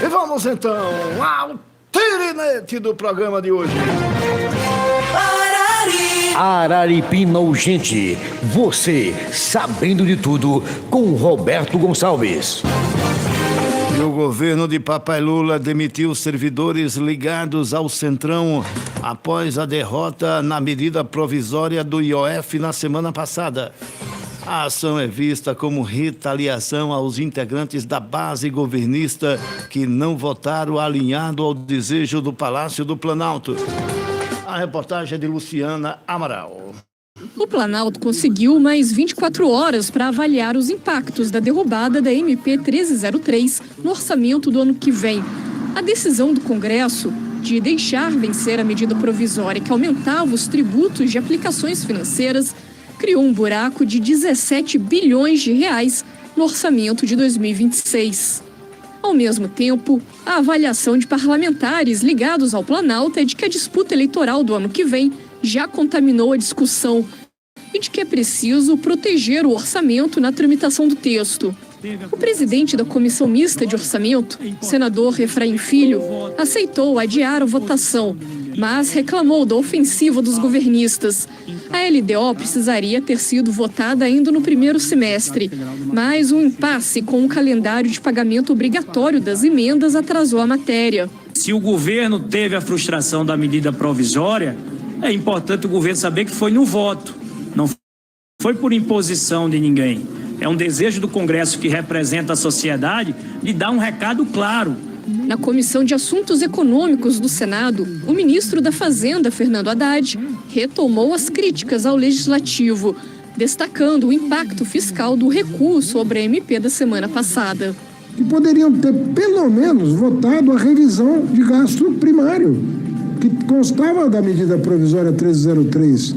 E vamos então ao tirinete do programa de hoje. Araripina Urgente. Você sabendo de tudo com Roberto Gonçalves. E o governo de Papai Lula demitiu servidores ligados ao Centrão após a derrota na medida provisória do IOF na semana passada. A ação é vista como retaliação aos integrantes da base governista que não votaram alinhado ao desejo do Palácio do Planalto. A reportagem é de Luciana Amaral. O Planalto conseguiu mais 24 horas para avaliar os impactos da derrubada da MP 1303 no orçamento do ano que vem. A decisão do Congresso de deixar vencer a medida provisória que aumentava os tributos de aplicações financeiras criou um buraco de 17 bilhões de reais no orçamento de 2026. Ao mesmo tempo, a avaliação de parlamentares ligados ao Planalto é de que a disputa eleitoral do ano que vem já contaminou a discussão e de que é preciso proteger o orçamento na tramitação do texto. O presidente da Comissão Mista de Orçamento, senador Efraim Filho, aceitou adiar a votação, mas reclamou da ofensiva dos governistas. A LDO precisaria ter sido votada ainda no primeiro semestre, mas um impasse com o calendário de pagamento obrigatório das emendas atrasou a matéria. Se o governo teve a frustração da medida provisória, é importante o governo saber que foi no voto, não foi por imposição de ninguém. É um desejo do Congresso, que representa a sociedade, de dar um recado claro. Na Comissão de Assuntos Econômicos do Senado, o ministro da Fazenda, Fernando Haddad, retomou as críticas ao Legislativo, destacando o impacto fiscal do recuo sobre a MP da semana passada. Que poderiam ter, pelo menos, votado a revisão de gasto primário, que constava da medida provisória 1303,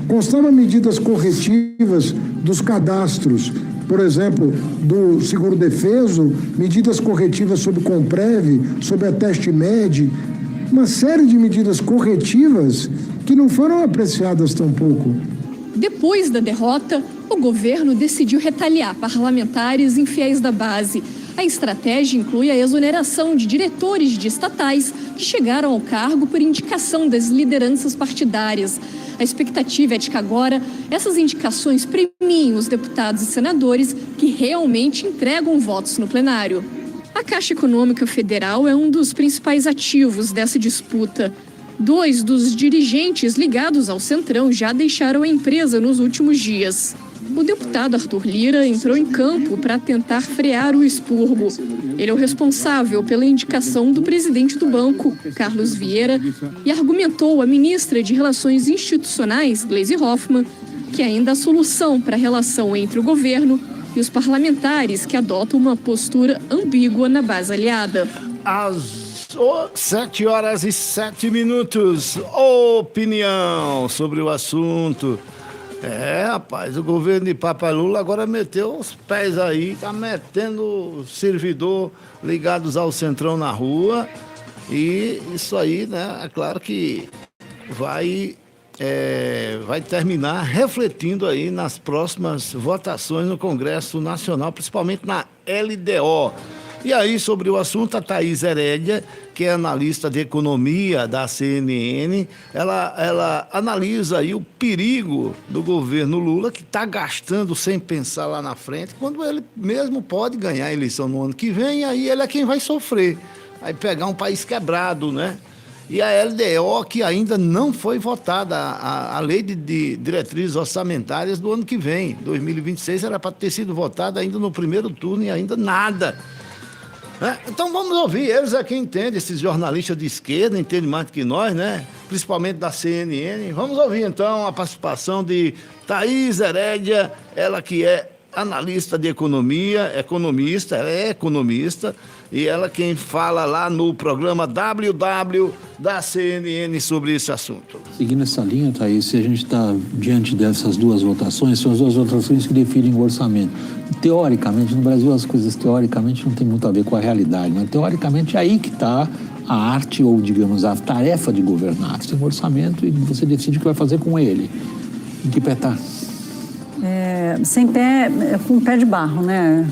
constava medidas corretivas dos cadastros, por exemplo, do seguro-defeso, medidas corretivas sobre o Comprev, sobre a Teste-Med, uma série de medidas corretivas que não foram apreciadas tampouco. Depois da derrota, o governo decidiu retaliar parlamentares infiéis da base. A estratégia inclui a exoneração de diretores de estatais que chegaram ao cargo por indicação das lideranças partidárias. A expectativa é de que agora essas indicações premiem os deputados e senadores que realmente entregam votos no plenário. A Caixa Econômica Federal é um dos principais ativos dessa disputa. 2 dos dirigentes ligados ao Centrão já deixaram a empresa nos últimos dias. O deputado Arthur Lira entrou em campo para tentar frear o expurgo. Ele é o responsável pela indicação do presidente do banco, Carlos Vieira, e argumentou à ministra de Relações Institucionais, Gleisi Hoffmann, que ainda há solução para a relação entre o governo e os parlamentares que adotam uma postura ambígua na base aliada. Às 7h07, opinião sobre o assunto. Rapaz, o governo de Papai Lula agora meteu os pés aí, tá metendo servidor ligados ao Centrão na rua, e isso aí, né, é claro que vai terminar refletindo aí nas próximas votações no Congresso Nacional, principalmente na LDO. E aí, sobre o assunto, a Thaís Herédia, que é analista de economia da CNN, ela analisa aí o perigo do governo Lula, que está gastando sem pensar lá na frente, quando ele mesmo pode ganhar a eleição no ano que vem, e aí ele é quem vai sofrer, vai pegar um país quebrado, né? E a LDO, que ainda não foi votada, a lei de diretrizes orçamentárias do ano que vem, 2026, era para ter sido votada ainda no primeiro turno e ainda nada. Então vamos ouvir, eles é quem entende, esses jornalistas de esquerda, entendem mais do que nós, né? Principalmente da CNN. Vamos ouvir então a participação de Thaís Herédia, ela que é analista de economia, ela é economista, e ela quem fala lá no programa WW da CNN sobre esse assunto. Seguindo essa linha, Thaís, se a gente está diante dessas duas votações, são as duas votações que definem o orçamento. Teoricamente, no Brasil as coisas teoricamente não tem muito a ver com a realidade, mas teoricamente é aí que está a arte, ou digamos, a tarefa de governar. Você tem um orçamento e você decide o que vai fazer com ele. Em que pé está? sem pé, com pé de barro, né,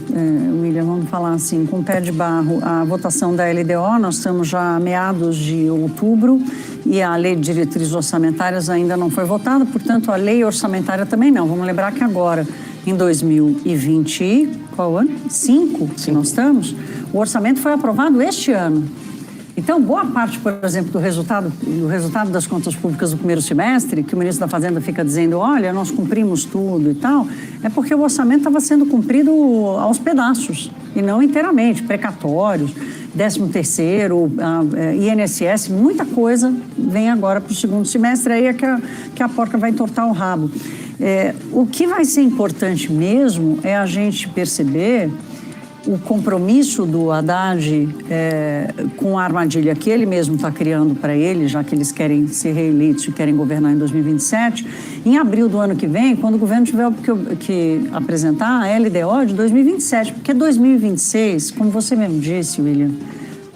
William? Vamos falar assim, com pé de barro. A votação da LDO, nós estamos já a meados de outubro e a lei de diretrizes orçamentárias ainda não foi votada, portanto, a lei orçamentária também não. Vamos lembrar que agora, em 2020, qual ano? 5, que nós estamos, o orçamento foi aprovado este ano. Então, boa parte, por exemplo, do resultado das contas públicas do primeiro semestre, que o ministro da Fazenda fica dizendo, olha, nós cumprimos tudo e tal, é porque o orçamento estava sendo cumprido aos pedaços, e não inteiramente, precatórios, 13º, INSS, muita coisa vem agora para o segundo semestre, aí é que a porca vai entortar o rabo. O que vai ser importante mesmo é a gente perceber o compromisso do Haddad com a armadilha que ele mesmo está criando para ele, já que eles querem ser reeleitos e querem governar em 2027, em abril do ano que vem, quando o governo tiver que apresentar a LDO de 2027, porque 2026, como você mesmo disse, William,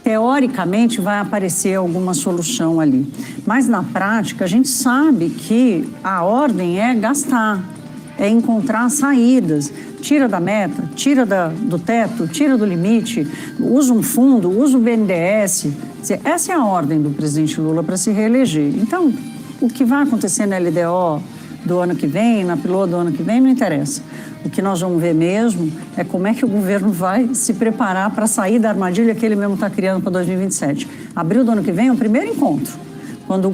teoricamente vai aparecer alguma solução ali. Mas na prática, a gente sabe que a ordem é gastar, é encontrar saídas. Tira da meta, tira do teto, tira do limite, usa um fundo, usa o BNDES. Essa é a ordem do presidente Lula para se reeleger. Então, o que vai acontecer na LDO do ano que vem, na piloto do ano que vem, não interessa. O que nós vamos ver mesmo é como é que o governo vai se preparar para sair da armadilha que ele mesmo está criando para 2027. Abril do ano que vem é o primeiro encontro, quando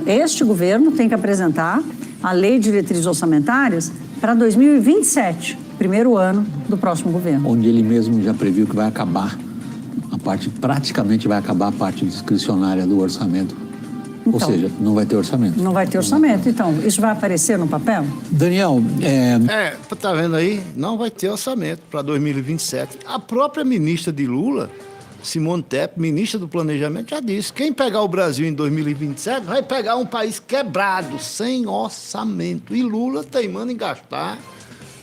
este governo tem que apresentar a lei de diretrizes orçamentárias para 2027, primeiro ano do próximo governo. Onde ele mesmo já previu que vai acabar praticamente vai acabar a parte discricionária do orçamento. Então, ou seja, não vai ter orçamento. Não vai ter orçamento. Então, isso vai aparecer no papel? Daniel, tá vendo aí? Não vai ter orçamento para 2027. A própria ministra de Lula, Simone Tebet, ministra do Planejamento, já disse, quem pegar o Brasil em 2027 vai pegar um país quebrado, sem orçamento. E Lula teimando em gastar,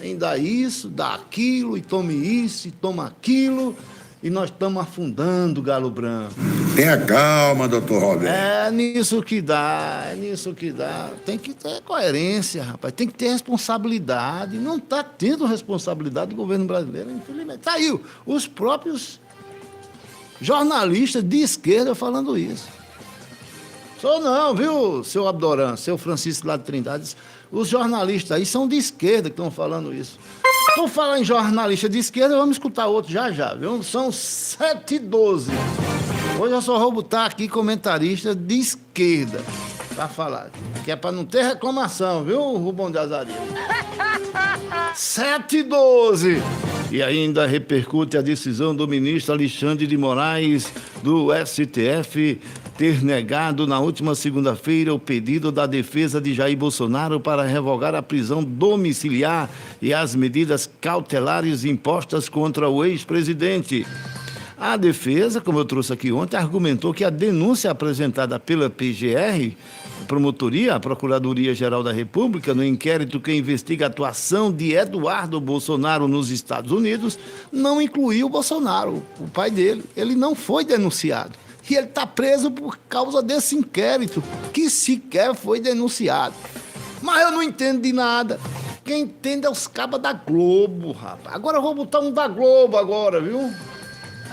em dar isso, dar aquilo, e tome isso, e toma aquilo, e nós estamos afundando o galo branco. Tenha calma, doutor Roberto. É nisso que dá. Tem que ter coerência, rapaz, tem que ter responsabilidade. Não está tendo responsabilidade do governo brasileiro, infelizmente. Tá aí os próprios jornalistas de esquerda falando isso. Sou não, viu, seu Abdoran, seu Francisco lá de Trindade. Os jornalistas aí são de esquerda que estão falando isso. Por falar em jornalista de esquerda, vamos escutar outro já, viu? São 7h12. Hoje eu só vou botar aqui comentarista de esquerda para falar, que é para não ter reclamação, viu, Rubão de Azaria? 7h12. E ainda repercute a decisão do ministro Alexandre de Moraes, do STF, ter negado na última segunda-feira o pedido da defesa de Jair Bolsonaro para revogar a prisão domiciliar e as medidas cautelares impostas contra o ex-presidente. A defesa, como eu trouxe aqui ontem, argumentou que a denúncia apresentada pela PGR, Promotoria, a Procuradoria-Geral da República, no inquérito que investiga a atuação de Eduardo Bolsonaro nos Estados Unidos, não incluiu o Bolsonaro, o pai dele. Ele não foi denunciado. E ele está preso por causa desse inquérito, que sequer foi denunciado. Mas eu não entendo de nada. Quem entende é os cabas da Globo, rapaz. Agora eu vou botar um da Globo agora, viu?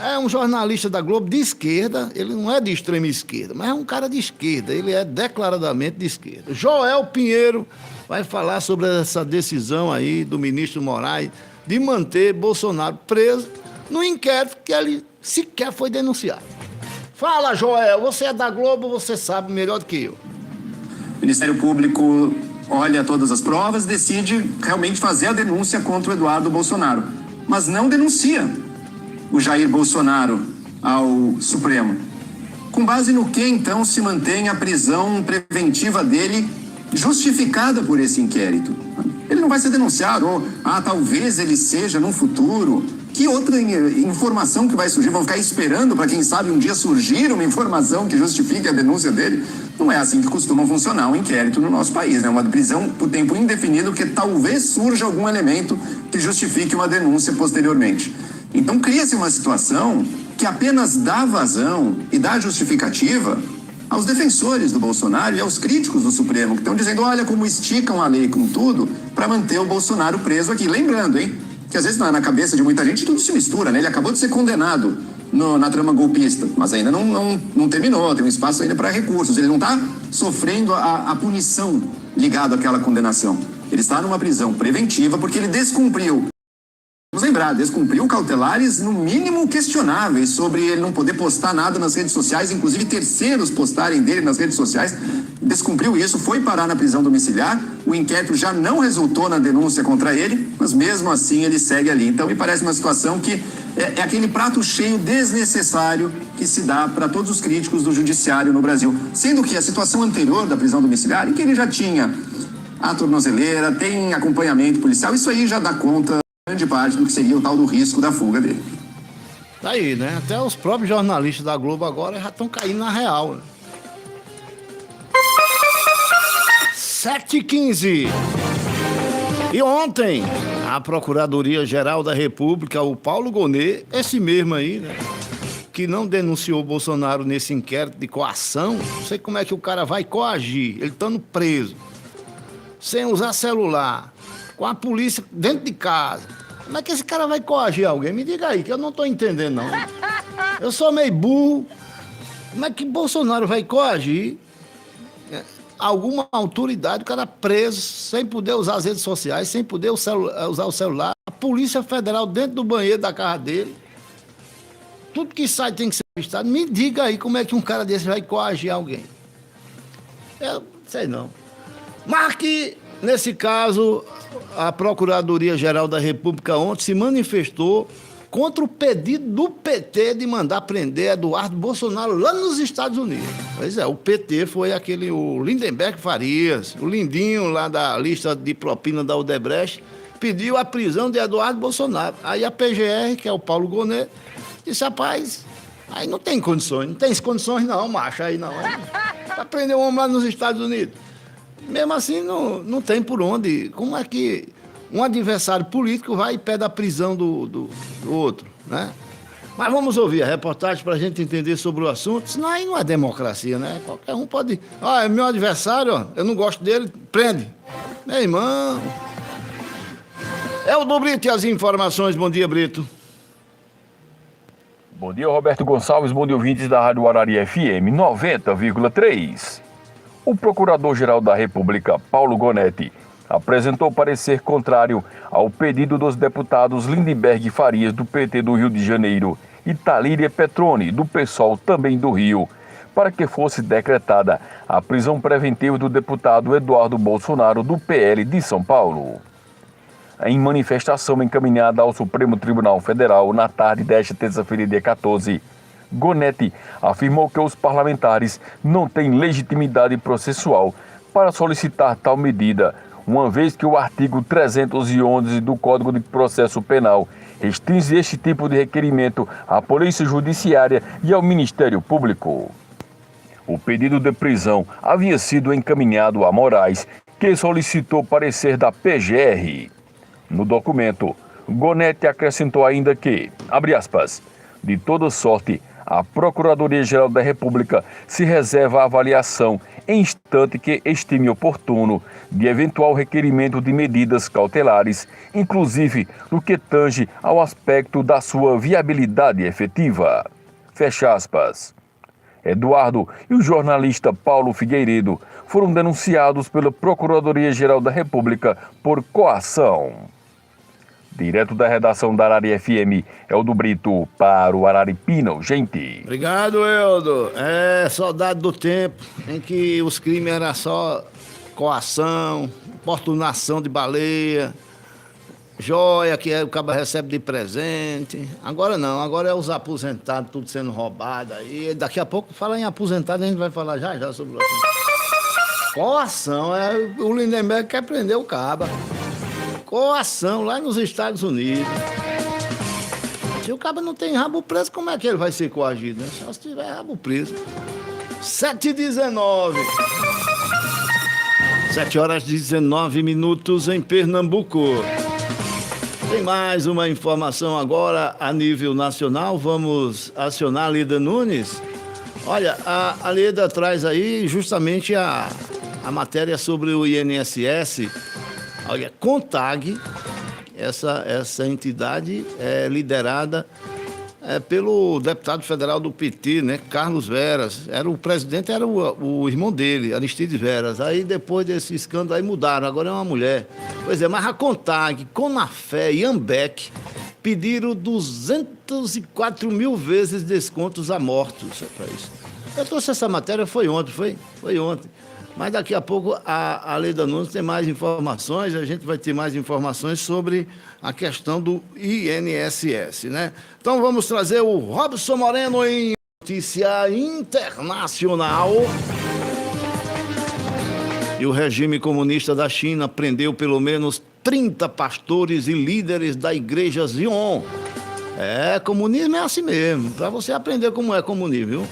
É um jornalista da Globo de esquerda, ele não é de extrema esquerda, mas é um cara de esquerda, ele é declaradamente de esquerda. Joel Pinheiro vai falar sobre essa decisão aí do ministro Moraes de manter Bolsonaro preso no inquérito que ele sequer foi denunciado. Fala, Joel, você é da Globo, você sabe melhor do que eu. O Ministério Público olha todas as provas, decide realmente fazer a denúncia contra o Eduardo Bolsonaro, mas não denuncia o Jair Bolsonaro ao Supremo. Com base no que, então, se mantém a prisão preventiva dele justificada por esse inquérito? Ele não vai ser denunciado, ou, talvez ele seja no futuro. Que outra informação que vai surgir? Vão ficar esperando para, quem sabe, um dia surgir uma informação que justifique a denúncia dele? Não é assim que costuma funcionar um inquérito no nosso país, né? Uma prisão por tempo indefinido, que talvez surja algum elemento que justifique uma denúncia posteriormente. Então cria-se uma situação que apenas dá vazão e dá justificativa aos defensores do Bolsonaro e aos críticos do Supremo, que estão dizendo, olha como esticam a lei com tudo, para manter o Bolsonaro preso aqui. Lembrando, hein, que às vezes na cabeça de muita gente tudo se mistura, né? Ele acabou de ser condenado na trama golpista, mas ainda não terminou, tem um espaço ainda para recursos. Ele não está sofrendo a punição ligada àquela condenação. Ele está numa prisão preventiva porque ele descumpriu. Vamos lembrar, descumpriu cautelares no mínimo questionáveis sobre ele não poder postar nada nas redes sociais, inclusive terceiros postarem dele nas redes sociais. Descumpriu isso, foi parar na prisão domiciliar. O inquérito já não resultou na denúncia contra ele, mas mesmo assim ele segue ali. Então me parece uma situação que é aquele prato cheio desnecessário que se dá para todos os críticos do judiciário no Brasil. Sendo que a situação anterior da prisão domiciliar, em que ele já tinha a tornozeleira, tem acompanhamento policial, isso aí já dá conta grande parte do que seria o tal do risco da fuga dele. Tá aí, né? Até os próprios jornalistas da Globo agora já estão caindo na real. Né? 7h15. E ontem, a Procuradoria-Geral da República, o Paulo Gonet, esse mesmo aí, né? Que não denunciou o Bolsonaro nesse inquérito de coação, não sei como é que o cara vai coagir, ele estando preso, sem usar celular, com a polícia dentro de casa. Como é que esse cara vai coagir alguém? Me diga aí, que eu não estou entendendo, não. Eu sou meio burro. Como é que Bolsonaro vai coagir alguma autoridade, o cara preso, sem poder usar as redes sociais, sem poder usar o celular, a Polícia Federal dentro do banheiro da casa dele? Tudo que sai tem que ser registrado. Me diga aí como é que um cara desse vai coagir alguém. Eu sei não. Mas que, nesse caso, a Procuradoria-Geral da República ontem se manifestou contra o pedido do PT de mandar prender Eduardo Bolsonaro lá nos Estados Unidos. Pois é, o PT foi o Lindenberg Farias, o lindinho lá da lista de propina da Odebrecht, pediu a prisão de Eduardo Bolsonaro. Aí a PGR, que é o Paulo Gonet, disse, rapaz, aí não tem condições, não, macho, aí não. Para prender um homem lá nos Estados Unidos. Mesmo assim, não tem por onde. Como é que um adversário político vai e pede a prisão do outro, né? Mas vamos ouvir a reportagem para a gente entender sobre o assunto. Senão aí não é democracia, né? Qualquer um pode... é meu adversário, ó, eu não gosto dele, prende. Meu irmão... É o do Brito e as informações. Bom dia, Brito. Bom dia, Roberto Gonçalves. Bom dia, ouvintes da Rádio Arari FM 90,3. O Procurador-Geral da República, Paulo Gonet, apresentou parecer contrário ao pedido dos deputados Lindenberg Farias, do PT do Rio de Janeiro, e Talíria Petroni, do PSOL, também do Rio, para que fosse decretada a prisão preventiva do deputado Eduardo Bolsonaro, do PL de São Paulo. Em manifestação encaminhada ao Supremo Tribunal Federal na tarde desta terça-feira, dia 14, Gonet afirmou que os parlamentares não têm legitimidade processual para solicitar tal medida, uma vez que o artigo 311 do Código de Processo Penal restringe este tipo de requerimento à Polícia Judiciária e ao Ministério Público. O pedido de prisão havia sido encaminhado a Moraes, que solicitou parecer da PGR. No documento, Gonet acrescentou ainda que, abre aspas, de toda sorte, a Procuradoria-Geral da República se reserva a avaliação, em instante que estime oportuno, de eventual requerimento de medidas cautelares, inclusive no que tange ao aspecto da sua viabilidade efetiva. Fecha aspas. Eduardo e o jornalista Paulo Figueiredo foram denunciados pela Procuradoria-Geral da República por coação. Direto da redação da Arari FM, Eldo Brito, para o Araripina, gente. Obrigado, Eldo. Saudade do tempo em que os crimes eram só coação, importunação de baleia, joia que o cabo recebe de presente. Agora não, agora é os aposentados, tudo sendo roubado. E daqui a pouco, falar em aposentado, a gente vai falar já sobre o assunto. Coação, o Lindenberg quer prender o cabo. Coação lá nos Estados Unidos. Se o cabo não tem rabo preso, como é que ele vai ser coagido, né? Só se tiver rabo preso. 7h19. 7h19 em Pernambuco. Tem mais uma informação agora a nível nacional. Vamos acionar a Leda Nunes. Olha, a Leda traz aí justamente a matéria sobre o INSS. Olha, CONTAG, essa entidade é liderada pelo deputado federal do PT, né, Carlos Veras. O presidente era o irmão dele, Aristides Veras. Aí depois desse escândalo aí mudaram, agora é uma mulher. Pois é, mas a CONTAG, Conafé e Ambec pediram 204 mil vezes descontos a mortos. Eu trouxe essa matéria, foi ontem. Mas daqui a pouco a Leida Nunes tem mais informações, a gente vai ter mais informações sobre a questão do INSS, né? Então vamos trazer o Robson Moreno em notícia internacional. E o regime comunista da China prendeu pelo menos 30 pastores e líderes da igreja Zion. Comunismo é assim mesmo, para você aprender como é comunismo, viu?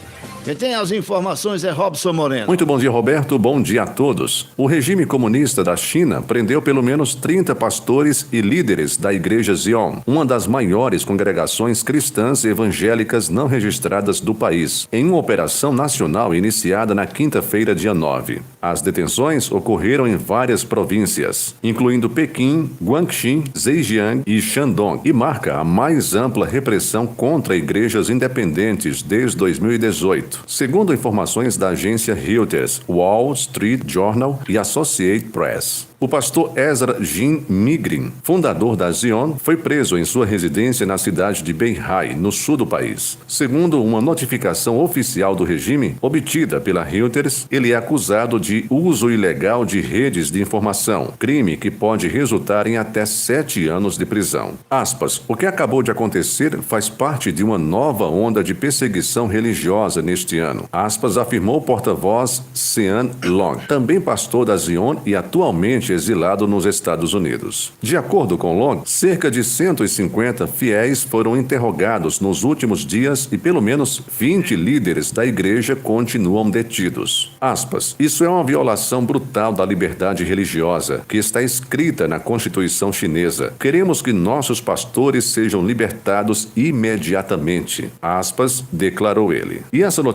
Quem tem as informações é Robson Moreno. Muito bom dia, Roberto. Bom dia a todos. O regime comunista da China prendeu pelo menos 30 pastores e líderes da Igreja Zion, uma das maiores congregações cristãs evangélicas não registradas do país, em uma operação nacional iniciada na quinta-feira, dia 9. As detenções ocorreram em várias províncias, incluindo Pequim, Guangxi, Zhejiang e Shandong, e marca a mais ampla repressão contra igrejas independentes desde 2018. Segundo informações da agência Reuters, Wall Street Journal e Associated Press. O pastor Ezra Jin Migrin, fundador da Zion, foi preso em sua residência na cidade de Beihai, no sul do país. Segundo uma notificação oficial do regime, obtida pela Reuters, ele é acusado de uso ilegal de redes de informação, crime que pode resultar em até 7 anos de prisão. Aspas, o que acabou de acontecer faz parte de uma nova onda de perseguição religiosa neste ano. Aspas, afirmou o porta-voz Sean Long, também pastor da Zion e atualmente exilado nos Estados Unidos. De acordo com Long, cerca de 150 fiéis foram interrogados nos últimos dias e pelo menos 20 líderes da igreja continuam detidos. Aspas, isso é uma violação brutal da liberdade religiosa, que está escrita na Constituição chinesa. Queremos que nossos pastores sejam libertados imediatamente. Aspas, declarou ele. E essa notícia